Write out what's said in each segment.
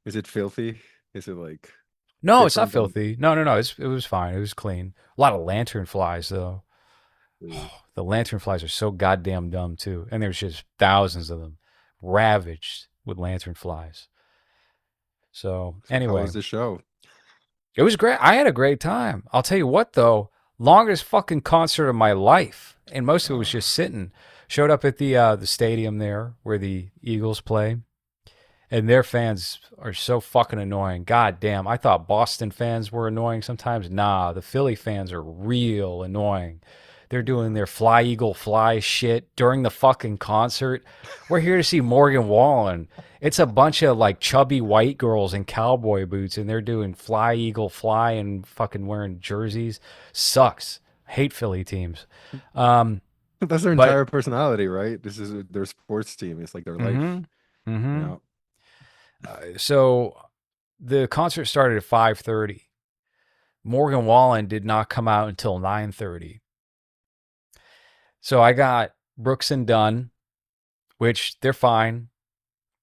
Is it filthy? Is it like No, it's not different than? filthy. No, no, no. It was fine. It was clean. A lot of lantern flies though. Mm. The lantern flies are so goddamn dumb too, and there's just thousands of them, ravaged with lantern flies. So So how anyway, was the show? it was great. I had a great time. I'll tell you what though, longest fucking concert of my life, and most of it was Uh, just sitting. Showed up at the stadium there where the Eagles play, and their fans are so fucking annoying. God damn, I thought Boston fans were annoying sometimes. Nah, the Philly fans are real annoying. They're doing yeah. their fly eagle fly shit during the fucking concert. We're here to see Morgan Wallen. It's a bunch of like chubby white girls in cowboy boots, and they're doing fly eagle fly and fucking wearing jerseys. Sucks. Hate Philly teams. Um, That's their but entire personality, right? This is their sports team. It's like their life. mm-hmm, mm-hmm. Yeah. So the concert started at 5:30. Morgan Wallen did not come out until 9:30. So I got Brooks and Dunn, which they're fine.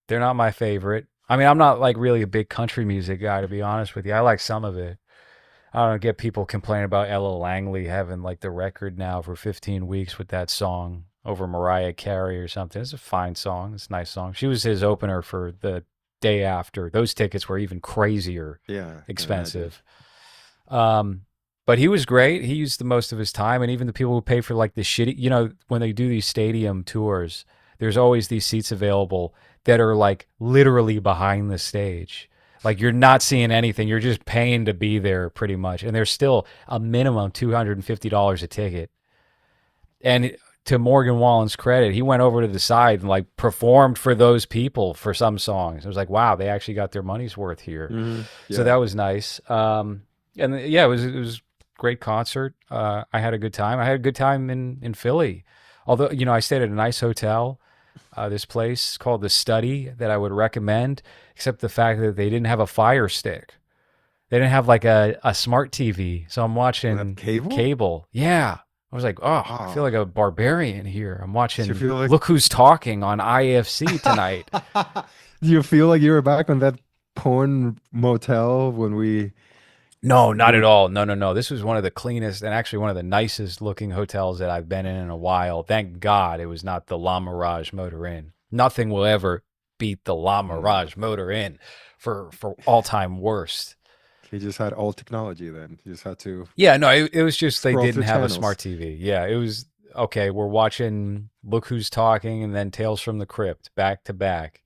They're not my favorite. I mean, I'm not like really a big country music guy to be honest with you. I like some of it. I don't get people complaining about Ella Langley having like the record now for 15 weeks with that song over Mariah Carey or something. It's a fine song. It's a nice song. She was his opener for the day after. Those tickets were even crazier Yeah, I can imagine. expensive. Um, but he was great. He used the most of his time, and even the people who pay for like the shitty, when they do these stadium tours, there's always these seats available that are like literally behind the stage. Like you're not seeing anything. You're just paying to be there pretty much. And there's still a minimum $250 a ticket. And to Morgan Wallen's credit, he went over to the side and like performed for those people for some songs. It was like, wow, they actually got their money's worth here. So Yeah. that was nice. And yeah, it was a great concert. I had a good time. I had a good time in Philly. Although, I stayed at a nice hotel, this place called The Study that I would recommend, except the fact that they didn't have a Fire Stick. They didn't have like a smart TV. So I'm Was that watching cable? cable. Yeah. I was like, oh, I feel like Ah, a barbarian here. I'm do you watching feel like Look Who's Talking on IFC tonight. do you feel like you were back on that porn motel when we No, not at were all. No, no, no. This was one of the cleanest and actually one of the nicest looking hotels that I've been in a while. Thank God it was not the La Mirage Motor Inn. Nothing will ever beat the La mm, Mirage Motor Inn for all time worst. he just had all technology then. He just had to Yeah, no, it was just they scroll didn't through have a channels. smart TV. Yeah, it was okay. We're watching Look Who's Talking and then Tales from the Crypt back to back.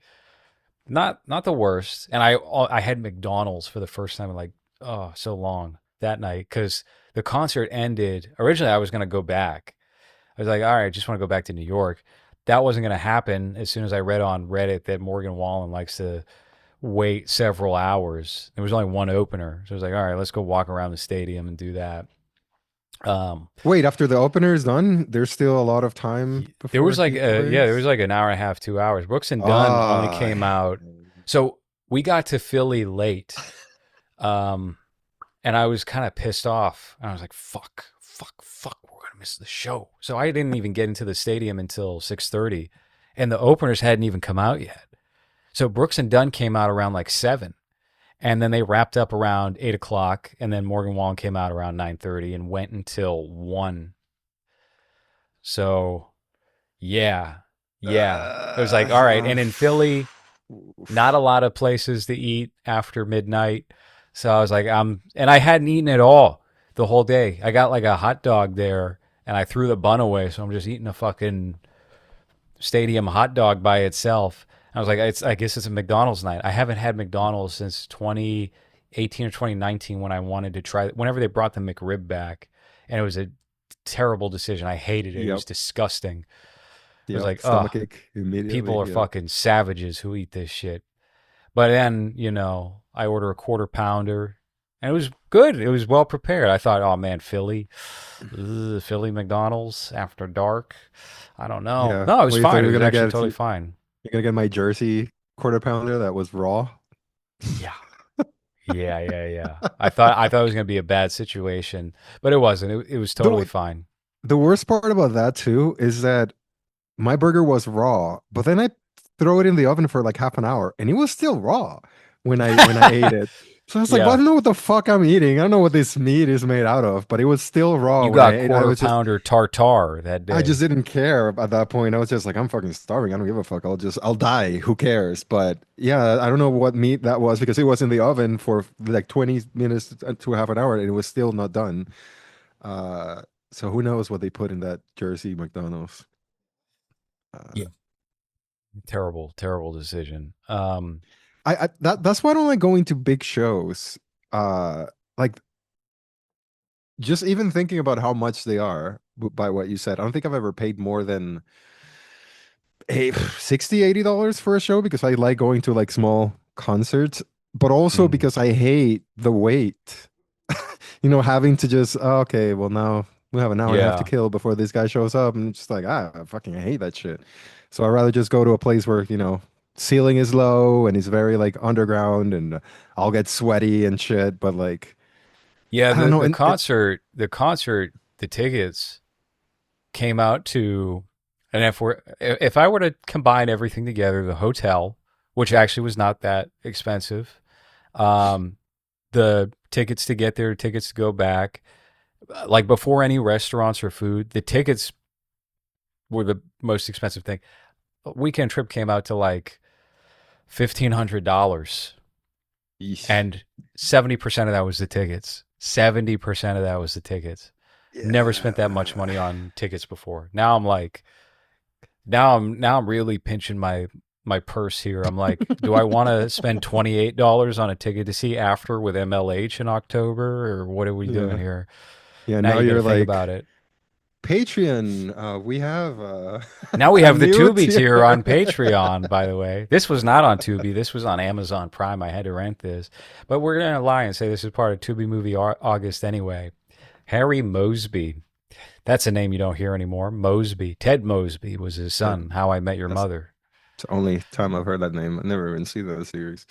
Not the worst. And I had McDonald's for the first time in like so long that night because the concert ended. Originally, I was gonna go back. I was like, all right, I just want to go back to New York. That wasn't gonna happen as soon as I read on Reddit that Morgan Wallen likes to wait several hours. There was only one opener, so I was like, all right, let's go walk around the stadium and do that. Um, Wait, after the opener is done, there's still a lot of time there before was like he there was plays. like an hour and a half, 2 hours. Brooks and Dunn only Ah, came out, so we got to Philly late. Um, and I was kind of pissed off. And I was like, fuck, fuck, fuck, we're gonna miss the show. So I didn't even get into the stadium until 6:30, and the openers hadn't even come out yet. So Brooks and Dunn came out around like 7, and then they wrapped up around 8 o'clock, and then Morgan Wallen came out around 9:30 and went until 1. So yeah, yeah, it was like all right. uh, And in Philly, not oof. a lot of places to eat after midnight. So I was like, and I hadn't eaten at all the whole day. I got like a hot dog there and I threw the bun away. So I'm just eating a fucking stadium hot dog by itself. I was like, I guess it's a McDonald's night. I haven't had McDonald's since 2018 or 2019 when I wanted to try, whenever they brought the McRib back. And it was a terrible decision. I hated it. It was Yep, disgusting. It was yep. like, oh, Stomachache immediately. people are Yep. fucking savages who eat this shit. But then, I order a quarter pounder and it was good. It was well prepared. I thought, oh man, Philly, Philly McDonald's after dark. I don't know. Yeah. No, it was What you thought fine. you It were was gonna actually get? totally fine. You're gonna get my Jersey quarter pounder that was raw. Yeah. Yeah, yeah, yeah. I thought it was going to be a bad situation, but it wasn't. It was totally The fine. the worst part about that too is that my burger was raw, but then I throw it in the oven for like half an hour and it was still raw. when I ate it. So I was like, well, I Yeah. don't know what the fuck I'm eating. I don't know what this meat is made out of, but it was still raw You when I got ate. I quarter was just pounder tartar that I just day. didn't care at that point. I was just like, I'm fucking starving. I don't give a fuck. I'll die. Who cares? But yeah, I don't know what meat that was because it was in the oven for like 20 minutes to half an hour and it was still not done. Uh, so who knows what they put in that Jersey McDonald's? Uh, Yeah. Terrible, terrible decision. that's why I don't like going to big shows. Like just even thinking about how much they are by what you said, I don't think I've ever paid more than 60 $80 for a show because I like going to like small concerts, but also Mm, because I hate the wait. You know, having to just okay, well now we have an hour and a half to yeah. kill before this guy shows up, and it's just like I fucking hate that shit. So I'd rather just go to a place where ceiling is low and it's very like underground, and I'll get sweaty and shit. But like Yeah, I don't the know, the and concert, the tickets came out to, and if I were to combine everything together, the hotel, which actually was not that expensive, um, the tickets to get there, tickets to go back, like before any restaurants or food, the tickets were the most expensive thing. A weekend trip came out to like $1,500, yeesh. and 70% of that was the tickets. 70% of that was the tickets. Never spent that much Yeah. money on tickets before. Now I'm really pinching my purse here. I'm like, do I want to spend $28 on a ticket to see After with MLH in October, or what are we doing Yeah. here? Yeah, Now now you got to you're think like about it. Patreon. We have Now we a have the new Tubi tier. tier on Patreon, by the way. This was not on Tubi. This was on Amazon Prime. I had to rent this. But we're going to lie and say this is part of Tubi Movie August anyway. Harry Mosby. That's a name you don't hear anymore. Mosby. Ted Mosby was his Yeah, son. How I Met Your that's Mother. the only time I've heard that name. I never even see that series.